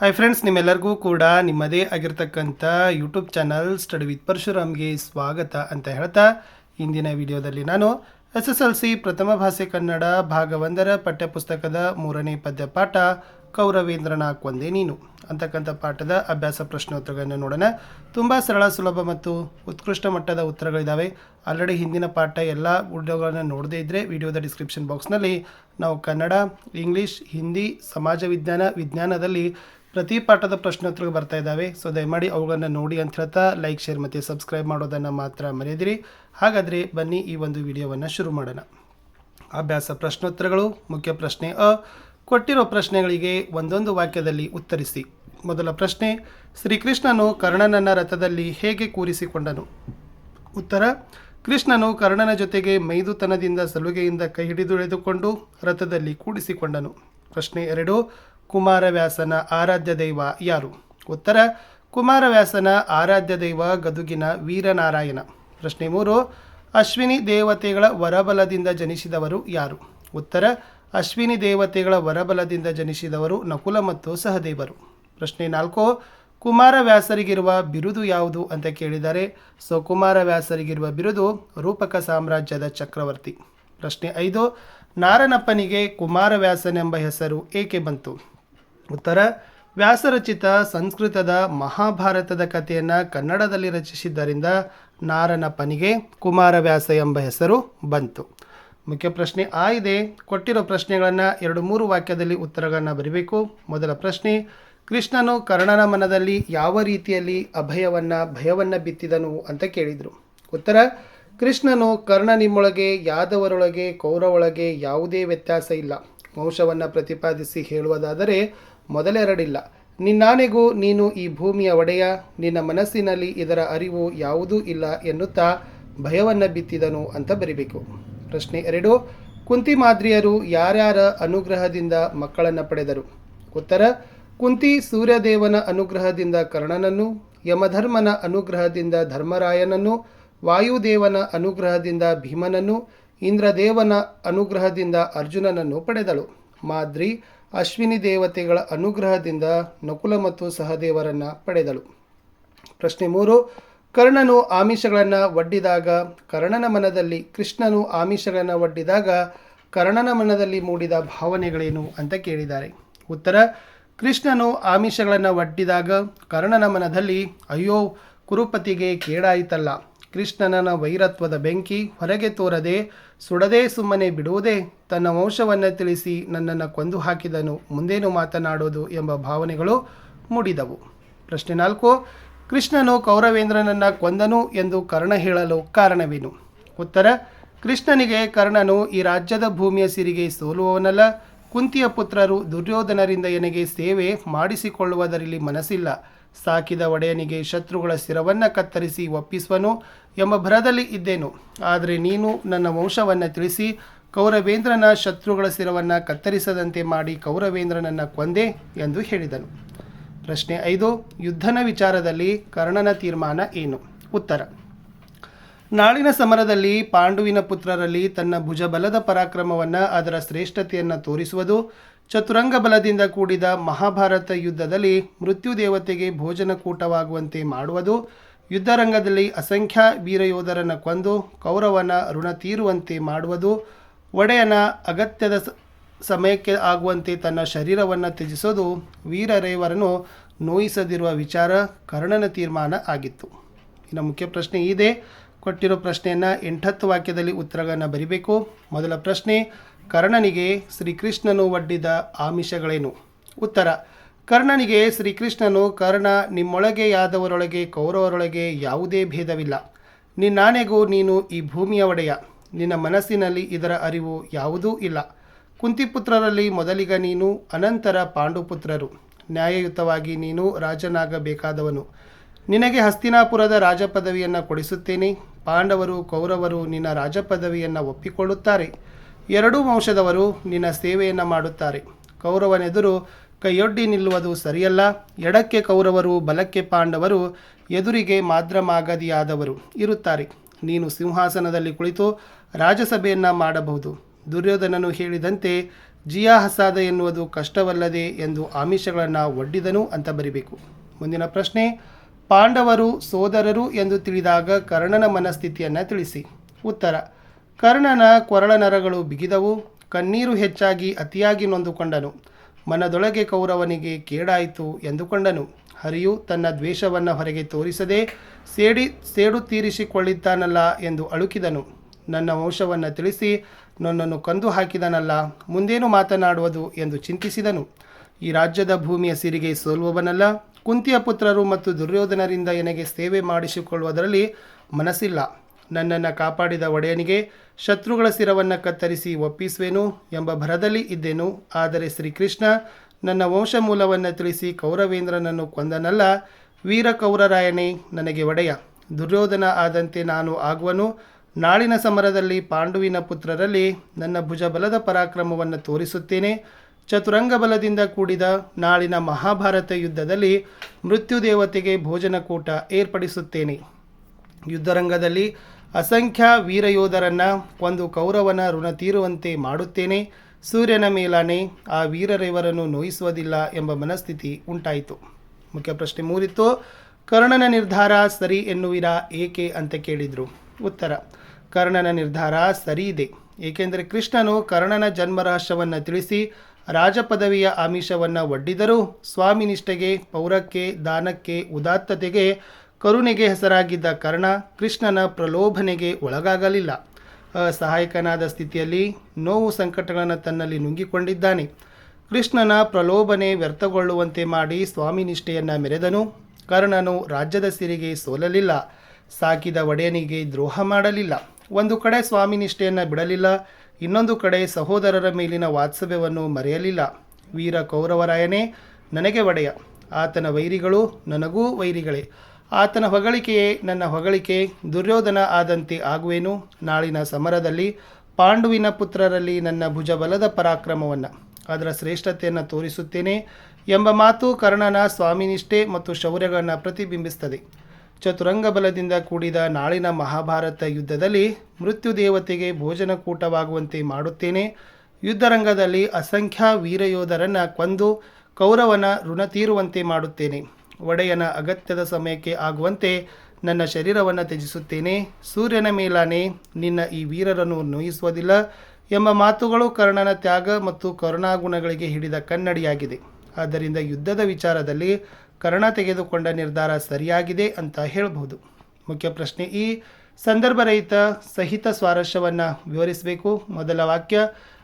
Hi friends, ನಿಮ್ಮೆಲ್ಲರಿಗೂ ಕೂಡ ನಿಮ್ಮದೇ ಆಗಿರ್ತಕ್ಕಂಥ ಯೂಟ್ಯೂಬ್ ಚಾನಲ್ ಸ್ಟಡಿ ವಿತ್ ಪರಶುರಾಮ್ಗೆ ಸ್ವಾಗತ ಅಂತ ಹೇಳ್ತಾ ಇಂದಿನ ವಿಡಿಯೋದಲ್ಲಿ ನಾನು SSLC ಪ್ರಥಮ ಭಾಷೆ ಕನ್ನಡ ಭಾಗ 1ರ ಪಠ್ಯಪುಸ್ತಕದ 3ನೇ ಪದ್ಯ ಪಾಠ ಕೌರವೇಂದ್ರನ ಕೊಂದೆ ನೀನು ಅಂತಕ್ಕಂಥ ಪಾಠದ ಅಭ್ಯಾಸ ಪ್ರಶ್ನೋತ್ತರಗಳನ್ನು ನೋಡೋಣ. ತುಂಬ ಸರಳ, ಸುಲಭ ಮತ್ತು ಉತ್ಕೃಷ್ಟ ಮಟ್ಟದ ಉತ್ತರಗಳಿದ್ದಾವೆ. ಆಲ್ರೆಡಿ ಹಿಂದಿನ ಪಾಠ ಎಲ್ಲ ವಿಡಿಯೋಗಳನ್ನು ನೋಡದೇ ಇದ್ದರೆ ವಿಡಿಯೋದ ಡಿಸ್ಕ್ರಿಪ್ಷನ್ ಬಾಕ್ಸ್ನಲ್ಲಿ ನಾವು ಕನ್ನಡ, ಇಂಗ್ಲೀಷ್, ಹಿಂದಿ, ಸಮಾಜ ವಿಜ್ಞಾನದಲ್ಲಿ ಪ್ರತಿ ಪಾಠದ ಪ್ರಶ್ನೋತ್ತರಗಳು ಬರ್ತಾ ಇದ್ದಾವೆ. ಸೊ ದಯಮಾಡಿ ಅವುಗಳನ್ನು ನೋಡಿ ಅಂತ ಹೇಳ್ತಾ ಲೈಕ್, ಶೇರ್ ಮತ್ತು ಸಬ್ಸ್ಕ್ರೈಬ್ ಮಾಡೋದನ್ನು ಮಾತ್ರ ಮರೆಯದಿರಿ. ಹಾಗಾದರೆ ಬನ್ನಿ ಈ ಒಂದು ವಿಡಿಯೋವನ್ನು ಶುರು ಮಾಡೋಣ. ಅಭ್ಯಾಸ ಪ್ರಶ್ನೋತ್ತರಗಳು. ಮುಖ್ಯ ಪ್ರಶ್ನೆ ಅ, ಕೊಟ್ಟಿರೋ ಪ್ರಶ್ನೆಗಳಿಗೆ ಒಂದೊಂದು ವಾಕ್ಯದಲ್ಲಿ ಉತ್ತರಿಸಿ. ಮೊದಲ ಪ್ರಶ್ನೆ, ಶ್ರೀಕೃಷ್ಣನು ಕರ್ಣನನ್ನ ರಥದಲ್ಲಿ ಹೇಗೆ ಕೂರಿಸಿಕೊಂಡನು? ಉತ್ತರ, ಕೃಷ್ಣನು ಕರ್ಣನ ಜೊತೆಗೆ ಮೈದುತನದಿಂದ ಸಲುಗೆಯಿಂದ ಕೈ ಹಿಡಿದುಳೆದುಕೊಂಡು ರಥದಲ್ಲಿ ಕೂಡಿಸಿಕೊಂಡನು. ಪ್ರಶ್ನೆ 2, ಕುಮಾರವ್ಯಾಸನ ಆರಾಧ್ಯ ದೈವ ಯಾರು? ಉತ್ತರ, ಕುಮಾರವ್ಯಾಸನ ಆರಾಧ್ಯ ದೈವ ಗದುಗಿನ ವೀರನಾರಾಯಣ. ಪ್ರಶ್ನೆ 3, ಅಶ್ವಿನಿ ದೇವತೆಗಳ ವರಬಲದಿಂದ ಜನಿಸಿದವರು ಯಾರು? ಉತ್ತರ, ಅಶ್ವಿನಿ ದೇವತೆಗಳ ವರಬಲದಿಂದ ಜನಿಸಿದವರು ನಕುಲ ಮತ್ತು ಸಹದೇವರು. ಪ್ರಶ್ನೆ 4, ಕುಮಾರವ್ಯಾಸರಿಗಿರುವ ಬಿರುದು ಯಾವುದು ಅಂತ ಕೇಳಿದ್ದಾರೆ. ಸೊ ಕುಮಾರವ್ಯಾಸರಿಗಿರುವ ಬಿರುದು ರೂಪಕ ಸಾಮ್ರಾಜ್ಯದ ಚಕ್ರವರ್ತಿ. ಪ್ರಶ್ನೆ 5, ನಾರನಪ್ಪನಿಗೆ ಕುಮಾರವ್ಯಾಸನೆಂಬ ಹೆಸರು ಏಕೆ ಬಂತು? ಉತ್ತರ, ವ್ಯಾಸರಚಿತ ಸಂಸ್ಕೃತದ ಮಹಾಭಾರತದ ಕಥೆಯನ್ನು ಕನ್ನಡದಲ್ಲಿ ರಚಿಸಿದ್ದರಿಂದ ನಾರನಪ್ಪನಿಗೆ ಕುಮಾರವ್ಯಾಸ ಎಂಬ ಹೆಸರು ಬಂತು. ಮುಖ್ಯ ಪ್ರಶ್ನೆ ಆ ಇದೆ. ಕೊಟ್ಟಿರೋ ಪ್ರಶ್ನೆಗಳನ್ನು 2-3 ವಾಕ್ಯದಲ್ಲಿ ಉತ್ತರಗಳನ್ನು ಬರೀಬೇಕು. ಮೊದಲ ಪ್ರಶ್ನೆ, ಕೃಷ್ಣನು ಕರ್ಣನ ಮನದಲ್ಲಿ ಯಾವ ರೀತಿಯಲ್ಲಿ ಭಯವನ್ನು ಬಿತ್ತಿದನು ಅಂತ ಕೇಳಿದರು. ಉತ್ತರ, ಕೃಷ್ಣನು ಕರ್ಣನಿಮ್ಮೊಳಗೆ ಯಾದವರೊಳಗೆ ಕೌರವೊಳಗೆ ಯಾವುದೇ ವ್ಯತ್ಯಾಸ ಇಲ್ಲ. ವಂಶವನ್ನು ಪ್ರತಿಪಾದಿಸಿ ಹೇಳುವುದಾದರೆ ಮೊದಲೆರಡಿಲ್ಲ. ನಿನ್ನಾನೆಗೂ ನೀನು ಈ ಭೂಮಿಯ ಒಡೆಯ, ನಿನ್ನ ಮನಸ್ಸಿನಲ್ಲಿ ಇದರ ಅರಿವು ಯಾವುದೂ ಇಲ್ಲ ಎನ್ನುತ್ತಾ ಭಯವನ್ನು ಬಿತ್ತಿದನು ಅಂತ ಬರಿಬೇಕು. ಪ್ರಶ್ನೆ 2, ಕುಂತಿ ಮಾದ್ರಿಯರು ಯಾರ್ಯಾರ ಅನುಗ್ರಹದಿಂದ ಮಕ್ಕಳನ್ನು ಪಡೆದರು? ಉತ್ತರ, ಕುಂತಿ ಸೂರ್ಯದೇವನ ಅನುಗ್ರಹದಿಂದ ಕರ್ಣನನ್ನು, ಯಮಧರ್ಮನ ಅನುಗ್ರಹದಿಂದ ಧರ್ಮರಾಯನನ್ನು, ವಾಯುದೇವನ ಅನುಗ್ರಹದಿಂದ ಭೀಮನನ್ನು, ಇಂದ್ರದೇವನ ಅನುಗ್ರಹದಿಂದ ಅರ್ಜುನನನ್ನು ಪಡೆದಳು. ಮಾದ್ರಿ ಅಶ್ವಿನಿ ದೇವತೆಗಳ ಅನುಗ್ರಹದಿಂದ ನಕುಲ ಮತ್ತು ಸಹದೇವರನ್ನು ಪಡೆದಳು. ಪ್ರಶ್ನೆ 3, ಕರ್ಣನು ಆಮಿಷಗಳನ್ನು ಒಡ್ಡಿದಾಗ ಕರ್ಣನ ಮನದಲ್ಲಿ ಕೃಷ್ಣನು ಆಮಿಷಗಳನ್ನು ಒಡ್ಡಿದಾಗ ಕರ್ಣನ ಮನದಲ್ಲಿ ಮೂಡಿದ ಭಾವನೆಗಳೇನು ಅಂತ ಕೇಳಿದ್ದಾರೆ. ಉತ್ತರ, ಕೃಷ್ಣನು ಆಮಿಷಗಳನ್ನು ಒಡ್ಡಿದಾಗ ಕರ್ಣನ ಮನದಲ್ಲಿ ಅಯ್ಯೋ ಕುರುಪತಿಗೆ ಕೇಡಾಯಿತಲ್ಲ, ಕೃಷ್ಣನ ವೈರತ್ವದ ಬೆಂಕಿ ಹೊರಗೆ ತೋರದೆ ಸುಡದೆ ಸುಮ್ಮನೆ ಬಿಡುವುದೇ, ತನ್ನ ವಂಶವನ್ನು ತಿಳಿಸಿ ನನ್ನನ್ನು ಕೊಂದು ಹಾಕಿದನು, ಮುಂದೇನು ಮಾತನಾಡೋದು ಎಂಬ ಭಾವನೆಗಳು ಮೂಡಿದವು. ಪ್ರಶ್ನೆ 4, ಕೃಷ್ಣನು ಕೌರವೇಂದ್ರನನ್ನು ಕೊಂದನು ಎಂದು ಕರ್ಣ ಹೇಳಲು ಕಾರಣವೇನು? ಉತ್ತರ, ಕೃಷ್ಣನಿಗೆ ಕರ್ಣನು ಈ ರಾಜ್ಯದ ಭೂಮಿಯ ಸಿರಿಗೆ ಸೋಲುವವನಲ್ಲ, ಕುಂತಿಯ ಪುತ್ರರು ದುರ್ಯೋಧನರಿಂದ ನನಗೆ ಸೇವೆ ಮಾಡಿಸಿಕೊಳ್ಳುವುದರಲ್ಲಿ ಮನಸ್ಸಿಲ್ಲ, ಸಾಕಿದ ಒಡೆಯನಿಗೆ ಶತ್ರುಗಳ ಶಿರವನ್ನು ಕತ್ತರಿಸಿ ಒಪ್ಪಿಸುವನು ಎಂಬ ಭರದಲ್ಲಿ ಇದ್ದೇನು. ಆದರೆ ನೀನು ನನ್ನ ವಂಶವನ್ನು ತಿಳಿಸಿ ಕೌರವೇಂದ್ರನ ಶತ್ರುಗಳ ಶಿರವನ್ನು ಕತ್ತರಿಸದಂತೆ ಮಾಡಿ ಕೌರವೇಂದ್ರನನ್ನು ಕೊಂದೆ ಎಂದು ಹೇಳಿದನು. ಪ್ರಶ್ನೆ 5, ಯುದ್ಧನ ವಿಚಾರದಲ್ಲಿ ಕರ್ಣನ ತೀರ್ಮಾನ ಏನು? ಉತ್ತರ, ನಾಳಿನ ಸಮರದಲ್ಲಿ ಪಾಂಡುವಿನ ಪುತ್ರರಲ್ಲಿ ತನ್ನ ಭುಜಬಲದ ಪರಾಕ್ರಮವನ್ನು, ಅದರ ಶ್ರೇಷ್ಠತೆಯನ್ನು ತೋರಿಸುವುದು, ಚತುರಂಗ ಬಲದಿಂದ ಕೂಡಿದ ಮಹಾಭಾರತ ಯುದ್ಧದಲ್ಲಿ ಮೃತ್ಯುದೇವತೆಗೆ ಭೋಜನಕೂಟವಾಗುವಂತೆ ಮಾಡುವುದು, ಯುದ್ಧರಂಗದಲ್ಲಿ ಅಸಂಖ್ಯ ವೀರಯೋಧರನ್ನು ಕೊಂದು ಕೌರವನ ಋಣ ತೀರುವಂತೆ ಮಾಡುವುದು, ಒಡೆಯನ ಅಗತ್ಯದ ಸಮಯಕ್ಕೆ ಆಗುವಂತೆ ತನ್ನ ಶರೀರವನ್ನು ತ್ಯಜಿಸೋದು, ವೀರರೇವರನ್ನು ನೋಯಿಸದಿರುವ ವಿಚಾರ ಕರ್ಣನ ತೀರ್ಮಾನ ಆಗಿತ್ತು. ಇನ್ನು ಮುಖ್ಯ ಪ್ರಶ್ನೆ ಇದೆ. ಕೊಟ್ಟಿರೋ ಪ್ರಶ್ನೆಯನ್ನು 8-10 ವಾಕ್ಯದಲ್ಲಿ ಉತ್ತರಗಳನ್ನು ಬರಿಬೇಕು. ಮೊದಲ ಪ್ರಶ್ನೆ, ಕರ್ಣನಿಗೆ ಶ್ರೀಕೃಷ್ಣನು ಒಡ್ಡಿದ ಆಮಿಷಗಳೇನು? ಉತ್ತರ, ಕರ್ಣನಿಗೆ ಶ್ರೀಕೃಷ್ಣನು ಕರ್ಣ, ನಿಮ್ಮೊಳಗೆ ಯಾದವರೊಳಗೆ ಕೌರವರೊಳಗೆ ಯಾವುದೇ ಭೇದವಿಲ್ಲ, ನಿನ್ನಾನೆಗೂ ನೀನು ಈ ಭೂಮಿಯ ಒಡೆಯ, ನಿನ್ನ ಮನಸ್ಸಿನಲ್ಲಿ ಇದರ ಅರಿವು ಯಾವುದೂ ಇಲ್ಲ, ಕುಂತಿಪುತ್ರರಲ್ಲಿ ಮೊದಲಿಗ ನೀನು, ಅನಂತರ ಪಾಂಡುಪುತ್ರರು, ನ್ಯಾಯಯುತವಾಗಿ ನೀನು ರಾಜನಾಗಬೇಕಾದವನು, ನಿನಗೆ ಹಸ್ತಿನಾಪುರದ ರಾಜಪದವಿಯನ್ನು ಕೊಡಿಸುತ್ತೇನೆ, ಪಾಂಡವರು ಕೌರವರು ನಿನ್ನ ರಾಜಪದವಿಯನ್ನು ಒಪ್ಪಿಕೊಳ್ಳುತ್ತಾರೆ, ಎರಡೂ ವಂಶದವರು ನಿನ್ನ ಸೇವೆಯನ್ನು ಮಾಡುತ್ತಾರೆ, ಕೌರವನೆದುರು ಕೈಯೊಡ್ಡಿ ನಿಲ್ಲುವುದು ಸರಿಯಲ್ಲ, ಎಡಕ್ಕೆ ಕೌರವರು ಬಲಕ್ಕೆ ಪಾಂಡವರು ಎದುರಿಗೆ ಮಾದ್ರಮಾಗದಿಯಾದವರು ಇರುತ್ತಾರೆ, ನೀನು ಸಿಂಹಾಸನದಲ್ಲಿ ಕುಳಿತು ರಾಜಸಭೆಯನ್ನು ಮಾಡಬಹುದು, ದುರ್ಯೋಧನನು ಹೇಳಿದಂತೆ ಜಿಯಾ ಹಸಾದ ಎನ್ನುವುದು ಕಷ್ಟವಲ್ಲದೆ ಎಂದು ಆಮಿಷಗಳನ್ನು ಒಡ್ಡಿದನು ಅಂತ ಬರಿಬೇಕು. ಮುಂದಿನ ಪ್ರಶ್ನೆ, ಪಾಂಡವರು ಸೋದರರು ಎಂದು ತಿಳಿದಾಗ ಕರ್ಣನ ಮನಸ್ಥಿತಿಯನ್ನು ತಿಳಿಸಿ. ಉತ್ತರ, ಕರ್ಣನ ಕೊರಳ ನರಗಳು ಬಿಗಿದವು, ಕಣ್ಣೀರು ಹೆಚ್ಚಾಗಿ ಅತಿಯಾಗಿ ನೊಂದುಕೊಂಡನು, ಮನದೊಳಗೆ ಕೌರವನಿಗೆ ಕೇಡಾಯಿತು ಎಂದುಕೊಂಡನು. ಹರಿಯು ತನ್ನ ದ್ವೇಷವನ್ನು ಹೊರಗೆ ತೋರಿಸದೆ ಸೇಡು ತೀರಿಸಿಕೊಳ್ಳಿದ್ದಾನಲ್ಲ ಎಂದು ಅಳುಕಿದನು. ನನ್ನ ವಂಶವನ್ನು ತಿಳಿಸಿ ನನ್ನನ್ನು ಕೊಂದು ಹಾಕಿದನಲ್ಲ, ಮುಂದೇನು ಮಾತನಾಡುವುದು ಎಂದು ಚಿಂತಿಸಿದನು. ಈ ರಾಜ್ಯದ ಭೂಮಿಯ ಸಿರಿಗೆ ಸೋಲುವವನಲ್ಲ, ಕುಂತಿಯ ಪುತ್ರರು ಮತ್ತು ದುರ್ಯೋಧನರಿಂದ ನನಗೆ ಸೇವೆ ಮಾಡಿಸಿಕೊಳ್ಳುವುದರಲ್ಲಿ ಮನಸ್ಸಿಲ್ಲ. ನನ್ನನ್ನು ಕಾಪಾಡಿದ ಒಡೆಯನಿಗೆ ಶತ್ರುಗಳ ಶಿರವನ್ನು ಕತ್ತರಿಸಿ ಒಪ್ಪಿಸುವೆನು ಎಂಬ ಭರದಲ್ಲಿ ಇದ್ದೆನು. ಆದರೆ ಶ್ರೀಕೃಷ್ಣ ನನ್ನ ವಂಶಮೂಲವನ್ನು ತಿಳಿಸಿ ಕೌರವೇಂದ್ರನನ್ನು ಕೊಂದನಲ್ಲ. ವೀರ ಕೌರರಾಯನೇ ನನಗೆ ಒಡೆಯ, ದುರ್ಯೋಧನ ಆದಂತೆ ನಾನು ಆಗುವನು. ನಾಳಿನ ಸಮರದಲ್ಲಿ ಪಾಂಡುವಿನ ಪುತ್ರರಲ್ಲಿ ನನ್ನ ಭುಜಬಲದ ಪರಾಕ್ರಮವನ್ನು ತೋರಿಸುತ್ತೇನೆ. ಚತುರಂಗ ಬಲದಿಂದ ಕೂಡಿದ ನಾಳಿನ ಮಹಾಭಾರತ ಯುದ್ಧದಲ್ಲಿ ಮೃತ್ಯುದೇವತೆಗೆ ಭೋಜನಕೂಟ ಏರ್ಪಡಿಸುತ್ತೇನೆ. ಯುದ್ಧರಂಗದಲ್ಲಿ ಅಸಂಖ್ಯ ವೀರಯೋಧರನ್ನು ಕೊಂದು ಕೌರವನ ಋಣ ತೀರುವಂತೆ ಮಾಡುತ್ತೇನೆ. ಸೂರ್ಯನ ಮೇಲಾನೆ ಆ ವೀರರಿವರನ್ನು ನೋಯಿಸುವುದಿಲ್ಲ ಎಂಬ ಮನಸ್ಥಿತಿ ಉಂಟಾಯಿತು. ಮುಖ್ಯ ಪ್ರಶ್ನೆ 3 ಇತ್ತು. ಕರ್ಣನ ನಿರ್ಧಾರ ಸರಿ ಎನ್ನುವಿರಾ, ಏಕೆ ಅಂತ ಕೇಳಿದರು. ಉತ್ತರ, ಕರ್ಣನ ನಿರ್ಧಾರ ಸರಿ ಇದೆ. ಏಕೆಂದರೆ ಕೃಷ್ಣನು ಕರ್ಣನ ಜನ್ಮ ರಹಸ್ಯವನ್ನು ತಿಳಿಸಿ ರಾಜಪದವಿಯ ಆಮಿಷವನ್ನು ಒಡ್ಡಿದರೂ ಸ್ವಾಮಿ ನಿಷ್ಠೆಗೆ, ಪೌರಕ್ಕೆ, ದಾನಕ್ಕೆ, ಉದಾತ್ತತೆಗೆ, ಕರುಣೆಗೆ ಹೆಸರಾಗಿದ್ದ ಕರ್ಣ ಕೃಷ್ಣನ ಪ್ರಲೋಭನೆಗೆ ಒಳಗಾಗಲಿಲ್ಲ. ಅಸಹಾಯಕನಾದ ಸ್ಥಿತಿಯಲ್ಲಿ ನೋವು ಸಂಕಟಗಳನ್ನು ತನ್ನಲ್ಲಿ ನುಂಗಿಕೊಂಡಿದ್ದಾನೆ. ಕೃಷ್ಣನ ಪ್ರಲೋಭನೆ ವ್ಯರ್ಥಗೊಳ್ಳುವಂತೆ ಮಾಡಿ ಸ್ವಾಮಿ ನಿಷ್ಠೆಯನ್ನು ಮೆರೆದನು. ಕರ್ಣನು ರಾಜ್ಯದ ಸಿರಿಗೆ ಸೋಲಲಿಲ್ಲ, ಸಾಕಿದ ಒಡೆಯನಿಗೆ ದ್ರೋಹ ಮಾಡಲಿಲ್ಲ. ಒಂದು ಕಡೆ ಸ್ವಾಮಿ ನಿಷ್ಠೆಯನ್ನು ಬಿಡಲಿಲ್ಲ, ಇನ್ನೊಂದು ಕಡೆ ಸಹೋದರರ ಮೇಲಿನ ವಾತ್ಸಲ್ಯವನ್ನು ಮರೆಯಲಿಲ್ಲ. ವೀರ ಕೌರವರಾಯನೇ ನನಗೆ ಒಡೆಯ, ಆತನ ವೈರಿಗಳು ನನಗೂ ವೈರಿಗಳೇ. ಆತನ ಹೊಗಳಿಕೆಯೇ ನನ್ನ ಹೊಗಳಿಕೆ, ದುರ್ಯೋಧನ ಆದಂತೆ ಆಗುವೆನು. ನಾಳಿನ ಸಮರದಲ್ಲಿ ಪಾಂಡುವಿನ ಪುತ್ರರಲ್ಲಿ ನನ್ನ ಭುಜಬಲದ ಪರಾಕ್ರಮವನ್ನು, ಅದರ ಶ್ರೇಷ್ಠತೆಯನ್ನು ತೋರಿಸುತ್ತೇನೆ ಎಂಬ ಮಾತು ಕರ್ಣನ ಸ್ವಾಮಿನಿಷ್ಠೆ ಮತ್ತು ಶೌರ್ಯಗಳನ್ನು ಪ್ರತಿಬಿಂಬಿಸುತ್ತದೆ. ಚತುರಂಗ ಬಲದಿಂದ ಕೂಡಿದ ನಾಳಿನ ಮಹಾಭಾರತ ಯುದ್ಧದಲ್ಲಿ ಮೃತ್ಯುದೇವತೆಗೆ ಭೋಜನಕೂಟವಾಗುವಂತೆ ಮಾಡುತ್ತೇನೆ. ಯುದ್ಧರಂಗದಲ್ಲಿ ಅಸಂಖ್ಯ ವೀರಯೋಧರನ್ನು ಕೊಂದು ಕೌರವನ ಋಣ ತೀರುವಂತೆ ಮಾಡುತ್ತೇನೆ. ಒಡೆಯನ ಅಗತ್ಯದ ಸಮಯಕ್ಕೆ ಆಗುವಂತೆ ನನ್ನ ಶರೀರವನ್ನು ತ್ಯಜಿಸುತ್ತೇನೆ. ಸೂರ್ಯನ ಮೇಲಾನೆ ನಿನ್ನ ಈ ವೀರರನ್ನು ನೋಯಿಸುವುದಿಲ್ಲ ಎಂಬ ಮಾತುಗಳು ಕರ್ಣನ ತ್ಯಾಗ ಮತ್ತು ಕರುಣಾಗುಣಗಳಿಗೆ ಹಿಡಿದ ಕನ್ನಡಿಯಾಗಿದೆ. ಆದ್ದರಿಂದ ಯುದ್ಧದ ವಿಚಾರದಲ್ಲಿ ಕರ್ಣ ತೆಗೆದುಕೊಂಡ ನಿರ್ಧಾರ ಸರಿಯಾಗಿದೆ ಅಂತ ಹೇಳಬಹುದು. ಮುಖ್ಯ ಪ್ರಶ್ನೆ ಈ ಸಂದರ್ಭರಹಿತ ಸಹಿತ ಸ್ವಾರಸ್ಯವನ್ನು ವಿವರಿಸಬೇಕು. ಮೊದಲ ವಾಕ್ಯ,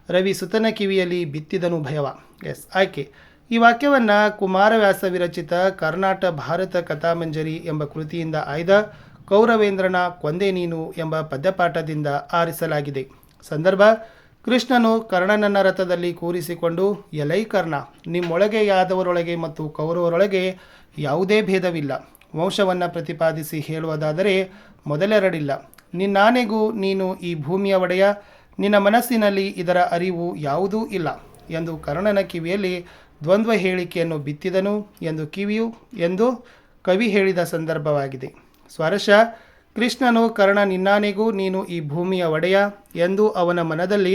ರವಿ ಸುತನ ಕಿವಿಯಲ್ಲಿ ಬಿತ್ತಿದನು ಭಯವ. ಆಯ್ಕೆ. ಈ ವಾಕ್ಯವನ್ನು ಕುಮಾರವ್ಯಾಸ ವಿರಚಿತ ಕರ್ನಾಟ ಭಾರತ ಕಥಾಮಂಜರಿ ಎಂಬ ಕೃತಿಯಿಂದ ಆಯ್ದ ಕೌರವೇಂದ್ರನ ಕೊಂದೆ ನೀನು ಎಂಬ ಪದ್ಯಪಾಠದಿಂದ ಆರಿಸಲಾಗಿದೆ. ಸಂದರ್ಭ, ಕೃಷ್ಣನು ಕರ್ಣನನ್ನ ರಥದಲ್ಲಿ ಕೂರಿಸಿಕೊಂಡು, ಎಲೈ ಕರ್ಣ, ನಿಮ್ಮೊಳಗೆ ಯಾದವರೊಳಗೆ ಮತ್ತು ಕೌರವರೊಳಗೆ ಯಾವುದೇ ಭೇದವಿಲ್ಲ. ವಂಶವನ್ನು ಪ್ರತಿಪಾದಿಸಿ ಹೇಳುವುದಾದರೆ ಮೊದಲೆರಡಿಲ್ಲ. ನಿನ್ನಾನೆಗೂ ನೀನು ಈ ಭೂಮಿಯ ಒಡೆಯ, ನಿನ್ನ ಮನಸ್ಸಿನಲ್ಲಿ ಇದರ ಅರಿವು ಯಾವುದೂ ಇಲ್ಲ ಎಂದು ಕರ್ಣನ ಕಿವಿಯಲ್ಲಿ ದ್ವಂದ್ವ ಹೇಳಿಕೆಯನ್ನು ಬಿತ್ತಿದನು ಎಂದು ಕವಿ ಹೇಳಿದ ಸಂದರ್ಭವಾಗಿದೆ. ಸ್ವಾರಸ್ಯ, ಕೃಷ್ಣನು ಕರ್ಣ ನಿನ್ನಾನೆಗೂ ನೀನು ಈ ಭೂಮಿಯ ಒಡೆಯ ಎಂದು ಅವನ ಮನದಲ್ಲಿ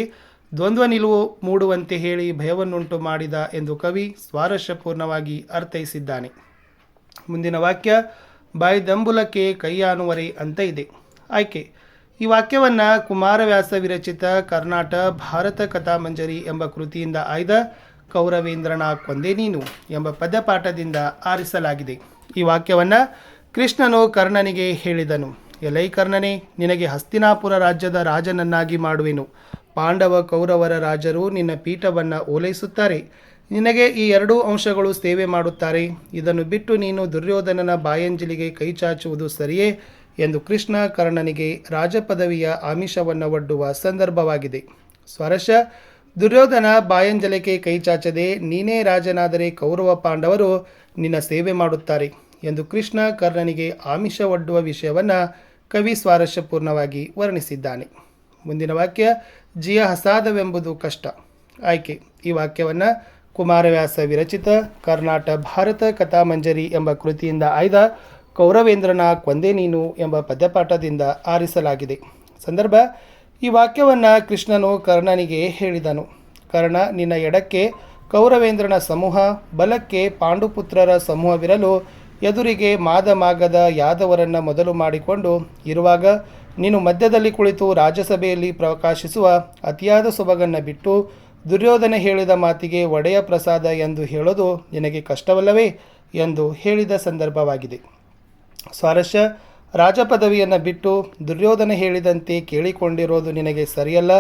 ದ್ವಂದ್ವ ನಿಲುವು ಮೂಡುವಂತೆ ಹೇಳಿ ಭಯವನ್ನುಂಟು ಮಾಡಿದ ಎಂದು ಕವಿ ಸ್ವಾರಸ್ಯಪೂರ್ಣವಾಗಿ ಅರ್ಥೈಸಿದ್ದಾನೆ. ಮುಂದಿನ ವಾಕ್ಯ, ಬಾಯ್ದಂಬುಲಕ್ಕೆ ಕೈಯಾನುವರೆ ಅಂತ ಇದೆ. ಆಯ್ಕೆ. ಈ ವಾಕ್ಯವನ್ನು ಕುಮಾರವ್ಯಾಸ ವಿರಚಿತ ಕರ್ನಾಟ ಭಾರತ ಕಥಾಮಂಜರಿ ಎಂಬ ಕೃತಿಯಿಂದ ಆಯ್ದ ಕೌರವೇಂದ್ರನ ಕೊಂದೆ ನೀನು ಎಂಬ ಪದ್ಯಪಾಠದಿಂದ ಆರಿಸಲಾಗಿದೆ. ಈ ವಾಕ್ಯವನ್ನು ಕೃಷ್ಣನು ಕರ್ಣನಿಗೆ ಹೇಳಿದನು. ಎಲೈ ಕರ್ಣನೇ, ನಿನಗೆ ಹಸ್ತಿನಾಪುರ ರಾಜ್ಯದ ರಾಜನನ್ನಾಗಿ ಮಾಡುವೆನು. ಪಾಂಡವ ಕೌರವರ ರಾಜರು ನಿನ್ನ ಪೀಠವನ್ನು ಓಲೈಸುತ್ತಾರೆ. ನಿನಗೆ ಈ ಎರಡೂ ಅಂಶಗಳು ಸೇವೆ ಮಾಡುತ್ತಾರೆ. ಇದನ್ನು ಬಿಟ್ಟು ನೀನು ದುರ್ಯೋಧನನ ಬಾಯಂಜಲಿಗೆ ಕೈಚಾಚುವುದು ಸರಿಯೇ ಎಂದು ಕೃಷ್ಣ ಕರ್ಣನಿಗೆ ರಾಜಪದವಿಯ ಆಮಿಷವನ್ನು ಒಡ್ಡುವ ಸಂದರ್ಭವಾಗಿದೆ. ಸ್ವಾರಸ್ಯ, ದುರ್ಯೋಧನ ಬಾಯಂಜಲಕ್ಕೆ ಕೈಚಾಚದೆ ನೀನೇ ರಾಜನಾದರೆ ಕೌರವ ಪಾಂಡವರು ನಿನ್ನ ಸೇವೆ ಮಾಡುತ್ತಾರೆ ಎಂದು ಕೃಷ್ಣ ಕರ್ಣನಿಗೆ ಆಮಿಷ ಒಡ್ಡುವ ವಿಷಯವನ್ನು ಕವಿ ಸ್ವಾರಸ್ಯಪೂರ್ಣವಾಗಿ ವರ್ಣಿಸಿದ್ದಾನೆ. ಮುಂದಿನ ವಾಕ್ಯ, ಜಿಯ ಹಸಾದವೆಂಬುದು ಕಷ್ಟ. ಆಯ್ಕೆ. ಈ ವಾಕ್ಯವನ್ನು ಕುಮಾರವ್ಯಾಸ ವಿರಚಿತ ಕರ್ನಾಟ ಭಾರತ ಕಥಾಮಂಜರಿ ಎಂಬ ಕೃತಿಯಿಂದ ಆಯ್ದ ಕೌರವೇಂದ್ರನ ಕೊಂದೆ ನೀನು ಎಂಬ ಪದ್ಯಪಾಠದಿಂದ ಆರಿಸಲಾಗಿದೆ. ಸಂದರ್ಭ, ಈ ವಾಕ್ಯವನ್ನು ಕೃಷ್ಣನು ಕರ್ಣನಿಗೆ ಹೇಳಿದನು. ಕರ್ಣ, ನಿನ್ನ ಎಡಕ್ಕೆ ಕೌರವೇಂದ್ರನ ಸಮೂಹ, ಬಲಕ್ಕೆ ಪಾಂಡುಪುತ್ರರ ಸಮೂಹವಿರಲು ಎದುರಿಗೆ ಮಾಗದ ಯಾದವರನ್ನು ಮೊದಲು ಮಾಡಿಕೊಂಡು ಇರುವಾಗ ನೀನು ಮಧ್ಯದಲ್ಲಿ ಕುಳಿತು ರಾಜ್ಯಸಭೆಯಲ್ಲಿ ಪ್ರಕಾಶಿಸುವ ಅತಿಯಾದ ಸೊಬಗನ್ನು ಬಿಟ್ಟು ದುರ್ಯೋಧನ ಹೇಳಿದ ಮಾತಿಗೆ ಒಡೆಯ ಪ್ರಸಾದ ಎಂದು ಹೇಳೋದು ನಿನಗೆ ಕಷ್ಟವಲ್ಲವೇ ಎಂದು ಹೇಳಿದ ಸಂದರ್ಭವಾಗಿದೆ. ಸ್ವಾರಸ್ಯ, ರಾಜಪದವಿಯನ್ನು ಬಿಟ್ಟು ದುರ್ಯೋಧನ ಹೇಳಿದಂತೆ ಕೇಳಿಕೊಂಡಿರೋದು ನಿನಗೆ ಸರಿಯಲ್ಲ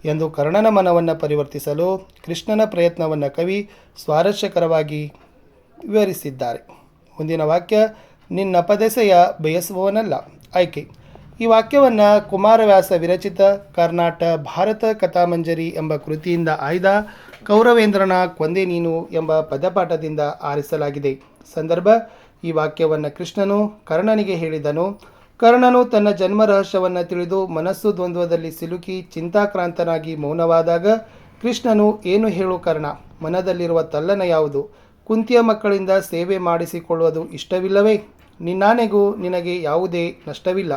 ಎಂದು ಕರ್ಣನ ಮನವನ್ನು ಪರಿವರ್ತಿಸಲು ಕೃಷ್ಣನ ಪ್ರಯತ್ನವನ್ನು ಕವಿ ಸ್ವಾರಸ್ಯಕರವಾಗಿ ವಿವರಿಸಿದ್ದಾರೆ. ಮುಂದಿನ ವಾಕ್ಯ, ನಿನ್ನಪದೆಸೆಯ ಬಯಸುವವನಲ್ಲ. ಆಯ್ಕೆ. ಈ ವಾಕ್ಯವನ್ನು ಕುಮಾರವ್ಯಾಸ ವಿರಚಿತ ಕರ್ನಾಟ ಭಾರತ ಕಥಾಮಂಜರಿ ಎಂಬ ಕೃತಿಯಿಂದ ಆಯ್ದ ಕೌರವೇಂದ್ರನ ಕೊಂದೆ ನೀನು ಎಂಬ ಪದಪಾಠದಿಂದ ಆರಿಸಲಾಗಿದೆ. ಸಂದರ್ಭ, ಈ ವಾಕ್ಯವನ್ನು ಕೃಷ್ಣನು ಕರ್ಣನಿಗೆ ಹೇಳಿದನು. ಕರ್ಣನು ತನ್ನ ಜನ್ಮ ರಹಸ್ಯವನ್ನು ತಿಳಿದು ಮನಸ್ಸು ದ್ವಂದ್ವದಲ್ಲಿ ಸಿಲುಕಿ ಚಿಂತಾಕ್ರಾಂತನಾಗಿ ಮೌನವಾದಾಗ ಕೃಷ್ಣನು, ಏನು ಹೇಳು ಕರ್ಣ, ಮನದಲ್ಲಿರುವ ತಲ್ಲನ ಯಾವುದು? ಕುಂತಿಯ ಮಕ್ಕಳಿಂದ ಸೇವೆ ಮಾಡಿಸಿಕೊಳ್ಳುವುದು ಇಷ್ಟವಿಲ್ಲವೇ? ನಿನ್ನಾನೆಗೂ ನಿನಗೆ ಯಾವುದೇ ನಷ್ಟವಿಲ್ಲ.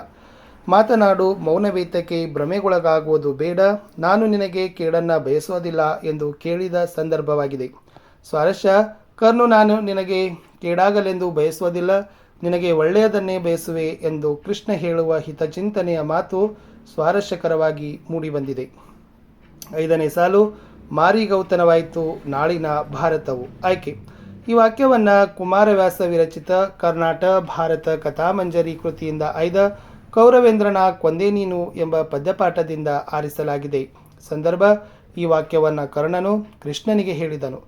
ಮಾತನಾಡು, ಮೌನವೇತಕ್ಕೆ ಭ್ರಮೆಗೊಳಗಾಗುವುದು ಬೇಡ. ನಾನು ನಿನಗೆ ಕೇಡನ್ನು ಬಯಸೋದಿಲ್ಲ ಎಂದು ಕೇಳಿದ ಸಂದರ್ಭವಾಗಿದೆ. ಸ್ವಾರಸ್ಯ, ಕರ್ಣು, ನಾನು ನಿನಗೆ ಕೇಡಾಗಲೆಂದು ಬಯಸುವುದಿಲ್ಲ, ನಿನಗೆ ಒಳ್ಳೆಯದನ್ನೇ ಬಯಸುವೆ ಎಂದು ಕೃಷ್ಣ ಹೇಳುವ ಹಿತಚಿಂತನೆಯ ಮಾತು ಸ್ವಾರಸ್ಯಕರವಾಗಿ ಮೂಡಿಬಂದಿದೆ. 5ನೇ ಸಾಲು, ಮಾರಿಗೌತನವಾಯಿತು ನಾಳಿನ ಭಾರತವು. ಆಯ್ಕೆ. ಈ ವಾಕ್ಯವನ್ನು ಕುಮಾರವ್ಯಾಸ ವಿರಚಿತ ಕರ್ನಾಟ ಭಾರತ ಕಥಾಮಂಜರಿ ಕೃತಿಯಿಂದ ಆಯ್ದ ಕೌರವೇಂದ್ರನ ಕೊಂದೆ ನೀನು ಎಂಬ ಪದ್ಯಪಾಠದಿಂದ ಆರಿಸಲಾಗಿದೆ. ಸಂದರ್ಭ, ಈ ವಾಕ್ಯವನ್ನು ಕರ್ಣನು ಕೃಷ್ಣನಿಗೆ ಹೇಳಿದನು.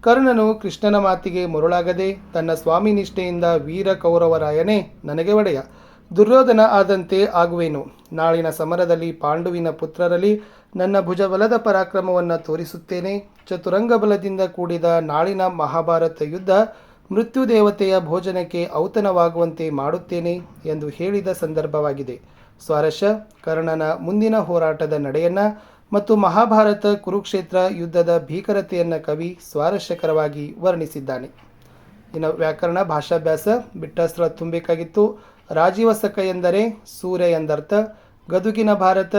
ಕರ್ಣನು ಕೃಷ್ಣನ ಮಾತಿಗೆ ಮರುಳಾಗದೆ ತನ್ನ ಸ್ವಾಮಿ ನಿಷ್ಠೆಯಿಂದ, ವೀರ ಕೌರವರಾಯನೇ, ನನಗೆ ಒಡೆಯ, ದುರ್ಯೋಧನ ಆದಂತೆ ಆಗುವೆನು. ನಾಳಿನ ಸಮರದಲ್ಲಿ ಪಾಂಡುವಿನ ಪುತ್ರರಲ್ಲಿ ನನ್ನ ಭುಜಬಲದ ಪರಾಕ್ರಮವನ್ನು ತೋರಿಸುತ್ತೇನೆ. ಚತುರಂಗ ಬಲದಿಂದ ಕೂಡಿದ ನಾಳಿನ ಮಹಾಭಾರತ ಯುದ್ಧ ಮೃತ್ಯುದೇವತೆಯ ಭೋಜನಕ್ಕೆ ಔತಣವಾಗುವಂತೆ ಮಾಡುತ್ತೇನೆ ಎಂದು ಹೇಳಿದ ಸಂದರ್ಭವಾಗಿದೆ. ಸ್ವಾರಸ್ಯ, ಕರ್ಣನ ಮುಂದಿನ ಹೋರಾಟದ ನಡೆಯನ್ನು ಮತ್ತು ಮಹಾಭಾರತ ಕುರುಕ್ಷೇತ್ರ ಯುದ್ಧದ ಭೀಕರತೆಯನ್ನು ಕವಿ ಸ್ವಾರಸ್ಯಕರವಾಗಿ ವರ್ಣಿಸಿದ್ದಾನೆ. ಇನ್ನು ವ್ಯಾಕರಣ ಭಾಷಾಭ್ಯಾಸ ಬಿಟ್ಟಸ್ತ್ರ ತುಂಬಬೇಕಾಗಿತ್ತು. ರಾಜೀವಸಕ ಎಂದರೆ ಸೂರ್ಯ ಎಂದರ್ಥ. ಗದುಗಿನ ಭಾರತ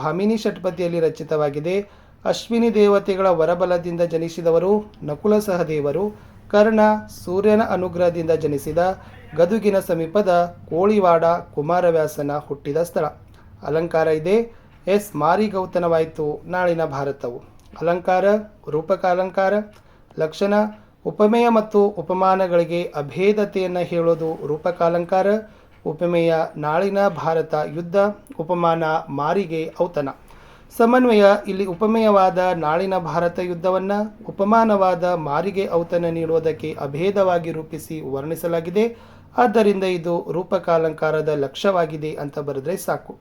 ಭಾಮಿನಿ ಷಟ್ಪದಿಯಲ್ಲಿ ರಚಿತವಾಗಿದೆ. ಅಶ್ವಿನಿ ದೇವತೆಗಳ ವರಬಲದಿಂದ ಜನಿಸಿದವರು ನಕುಲ ಸಹದೇವರು. ಕರ್ಣ ಸೂರ್ಯನ ಅನುಗ್ರಹದಿಂದ ಜನಿಸಿದ ಗದುಗಿನ ಸಮೀಪದ ಕೋಳಿವಾಡ ಕುಮಾರವ್ಯಾಸನ ಹುಟ್ಟಿದ ಸ್ಥಳ. ಅಲಂಕಾರ ಇದೆ. ಎಸ್. ಮಾರಿಗೌತನವಾಯಿತು ನಾಳಿನ ಭಾರತವು. ಅಲಂಕಾರ, ರೂಪಕ ಅಲಂಕಾರ. ಲಕ್ಷಣ, ಉಪಮೇಯ ಮತ್ತು ಉಪಮಾನಗಳಿಗೆ ಅಭೇದತೆಯನ್ನು ಹೇಳೋದು ರೂಪಕಾಲಂಕಾರ. ಉಪಮೇಯ ನಾಳಿನ ಭಾರತ ಯುದ್ಧ, ಉಪಮಾನ ಮಾರಿಗೆ ಔತಣ. ಸಮನ್ವಯ, ಇಲ್ಲಿ ಉಪಮೇಯವಾದ ನಾಳಿನ ಭಾರತ ಯುದ್ಧವನ್ನು ಉಪಮಾನವಾದ ಮಾರಿಗೆ ಔತಣ ನೀಡುವುದಕ್ಕೆ ಅಭೇದವಾಗಿ ರೂಪಿಸಿ ವರ್ಣಿಸಲಾಗಿದೆ. ಆದ್ದರಿಂದ ಇದು ರೂಪಕಾಲಂಕಾರದ ಲಕ್ಷ್ಯವಾಗಿದೆ ಅಂತ ಬರೆದರೆ ಸಾಕು.